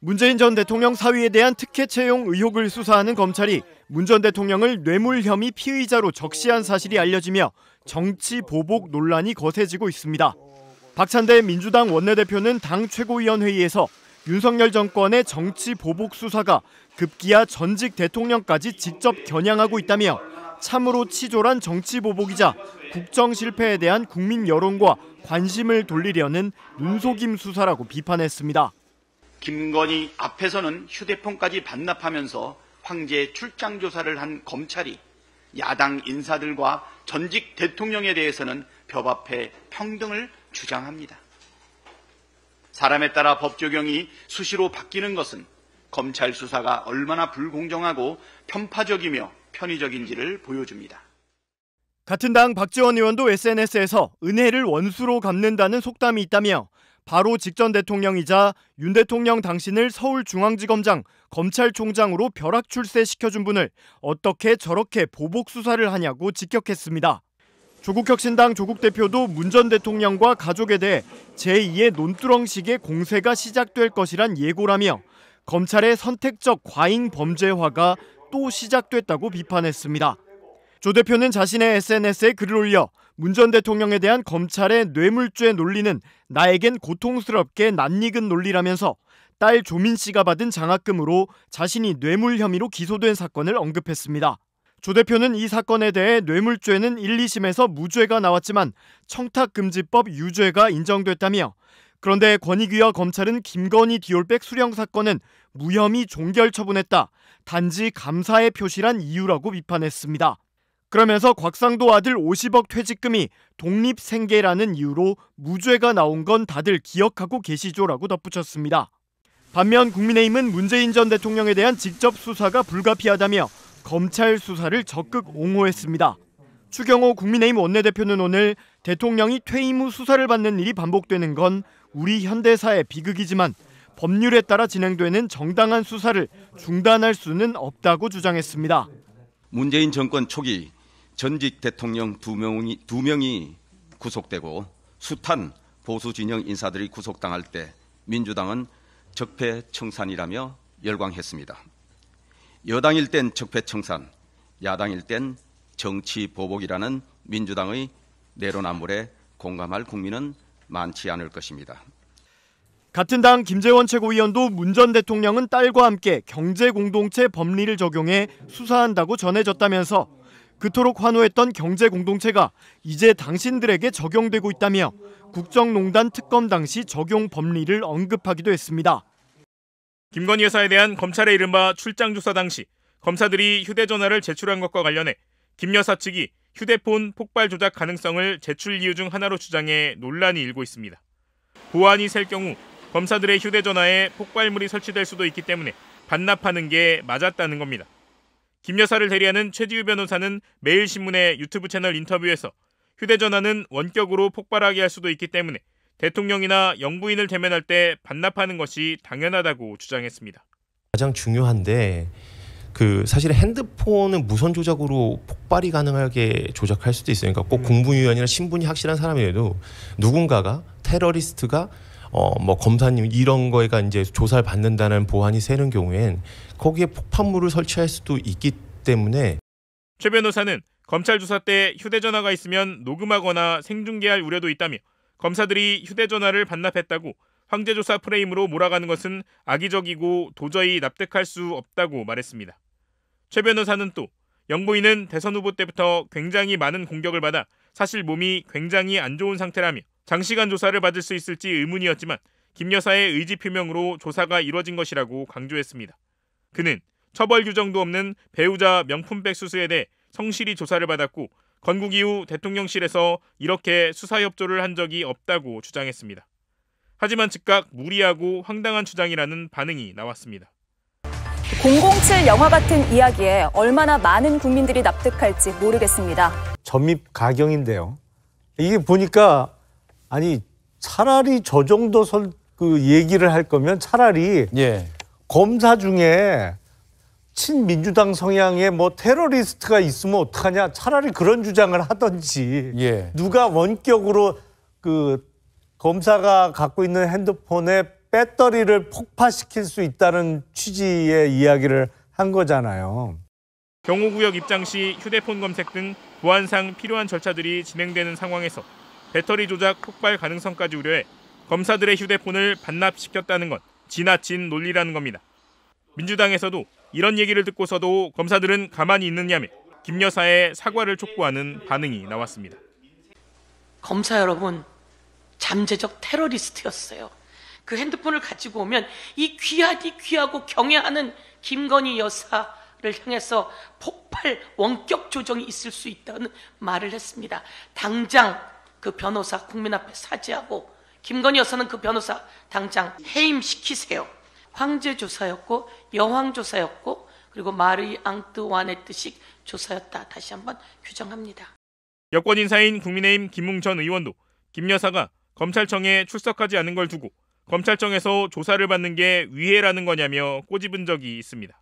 문재인 전 대통령 사위에 대한 특혜 채용 의혹을 수사하는 검찰이 문 전 대통령을 뇌물 혐의 피의자로 적시한 사실이 알려지며 정치 보복 논란이 거세지고 있습니다. 박찬대 민주당 원내대표는 당 최고위원회의에서 윤석열 정권의 정치 보복 수사가 급기야 전직 대통령까지 직접 겨냥하고 있다며 참으로 치졸한 정치 보복이자 국정 실패에 대한 국민 여론과 관심을 돌리려는 눈속임 수사라고 비판했습니다. 김건희 앞에서는 휴대폰까지 반납하면서 황제 출장 조사를 한 검찰이 야당 인사들과 전직 대통령에 대해서는 법 앞에 평등을 주장합니다. 사람에 따라 법 적용이 수시로 바뀌는 것은 검찰 수사가 얼마나 불공정하고 편파적이며 편의적인지를 보여줍니다. 같은 당 박지원 의원도 SNS에서 은혜를 원수로 갚는다는 속담이 있다며 바로 직전 대통령이자 윤 대통령 당신을 서울중앙지검장 검찰총장으로 벼락 출세시켜준 분을 어떻게 저렇게 보복 수사를 하냐고 직격했습니다. 조국혁신당 조국 대표도 문 전 대통령과 가족에 대해 제2의 논두렁식의 공세가 시작될 것이란 예고라며 검찰의 선택적 과잉 범죄화가 또 시작됐다고 비판했습니다. 조 대표는 자신의 SNS에 글을 올려 문 전 대통령에 대한 검찰의 뇌물죄 논리는 나에겐 고통스럽게 낯익은 논리라면서 딸 조민 씨가 받은 장학금으로 자신이 뇌물 혐의로 기소된 사건을 언급했습니다. 조 대표는 이 사건에 대해 뇌물죄는 1, 2심에서 무죄가 나왔지만 청탁금지법 유죄가 인정됐다며 그런데 권익위와 검찰은 김건희 디올백 수령 사건은 무혐의 종결 처분했다. 단지 감사의 표시란 이유라고 비판했습니다. 그러면서 곽상도 아들 50억 퇴직금이 독립생계라는 이유로 무죄가 나온 건 다들 기억하고 계시죠라고 덧붙였습니다. 반면 국민의힘은 문재인 전 대통령에 대한 직접 수사가 불가피하다며 검찰 수사를 적극 옹호했습니다. 추경호 국민의힘 원내대표는 오늘 대통령이 퇴임 후 수사를 받는 일이 반복되는 건 우리 현대사의 비극이지만 법률에 따라 진행되는 정당한 수사를 중단할 수는 없다고 주장했습니다. 문재인 정권 초기 전직 대통령 두 명이 구속되고 숱한 보수 진영 인사들이 구속당할 때 민주당은 적폐청산이라며 열광했습니다. 여당일 땐 적폐청산, 야당일 땐 정치보복이라는 민주당의 내로남불에 공감할 국민은 많지 않을 것입니다. 같은 당 김재원 최고위원도 문 전 대통령은 딸과 함께 경제공동체 법리를 적용해 수사한다고 전해졌다면서 그토록 환호했던 경제공동체가 이제 당신들에게 적용되고 있다며 국정농단 특검 당시 적용 법리를 언급하기도 했습니다. 김건희 여사에 대한 검찰의 이른바 출장조사 당시 검사들이 휴대전화를 제출한 것과 관련해 김 여사 측이 휴대폰 폭발 조작 가능성을 제출 이유 중 하나로 주장해 논란이 일고 있습니다. 보안이 셀 경우 검사들의 휴대전화에 폭발물이 설치될 수도 있기 때문에 반납하는 게 맞았다는 겁니다. 김 여사를 대리하는 최지우 변호사는 매일신문의 유튜브 채널 인터뷰에서 휴대전화는 원격으로 폭발하게 할 수도 있기 때문에 대통령이나 영부인을 대면할 때 반납하는 것이 당연하다고 주장했습니다. 가장 중요한데 사실 핸드폰은 무선 조작으로 폭발이 가능하게 조작할 수도 있어요. 그러니까 꼭 공무위원이나 신분이 확실한 사람이라도 누군가가 테러리스트가 검사님 이런 거가 이제 조사를 받는다는 보안이 새는 경우엔 거기에 폭탄물을 설치할 수도 있기 때문에 최 변호사는 검찰 조사 때 휴대전화가 있으면 녹음하거나 생중계할 우려도 있다며 검사들이 휴대전화를 반납했다고 황제조사 프레임으로 몰아가는 것은 악의적이고 도저히 납득할 수 없다고 말했습니다. 최 변호사는 또 영부인은 대선 후보 때부터 굉장히 많은 공격을 받아 사실 몸이 굉장히 안 좋은 상태라며 장시간 조사를 받을 수 있을지 의문이었지만 김 여사의 의지 표명으로 조사가 이뤄진 것이라고 강조했습니다. 그는 처벌 규정도 없는 배우자 명품백 수수에 대해 성실히 조사를 받았고 건국 이후 대통령실에서 이렇게 수사 협조를 한 적이 없다고 주장했습니다. 하지만 즉각 무리하고 황당한 주장이라는 반응이 나왔습니다. 007 영화 같은 이야기에 얼마나 많은 국민들이 납득할지 모르겠습니다. 점입가경인데요. 이게 보니까 아니 차라리 저 정도 얘기를 할 거면 차라리 검사 중에 친민주당 성향의 테러리스트가 있으면 어떡하냐 차라리 그런 주장을 하든지 누가 원격으로 검사가 갖고 있는 핸드폰에 배터리를 폭파시킬 수 있다는 취지의 이야기를 한 거잖아요. 경호구역 입장 시 휴대폰 검색 등 보안상 필요한 절차들이 진행되는 상황에서 배터리 조작 폭발 가능성까지 우려해 검사들의 휴대폰을 반납시켰다는 건 지나친 논리라는 겁니다. 민주당에서도 이런 얘기를 듣고서도 검사들은 가만히 있느냐며 김 여사의 사과를 촉구하는 반응이 나왔습니다. 검사 여러분, 잠재적 테러리스트였어요. 그 핸드폰을 가지고 오면 이 귀하고 경애하는 김건희 여사를 향해서 폭발 원격 조정이 있을 수 있다는 말을 했습니다. 당장 그 변호사 국민 앞에 사죄하고 김건희 여사는 그 변호사 당장 해임시키세요. 황제 조사였고 여황 조사였고 그리고 마르이 앙뚜와네트식 조사였다. 다시 한번 규정합니다. 여권 인사인 국민의힘 김웅 전 의원도 김 여사가 검찰청에 출석하지 않은 걸 두고 검찰청에서 조사를 받는 게 위해라는 거냐며 꼬집은 적이 있습니다.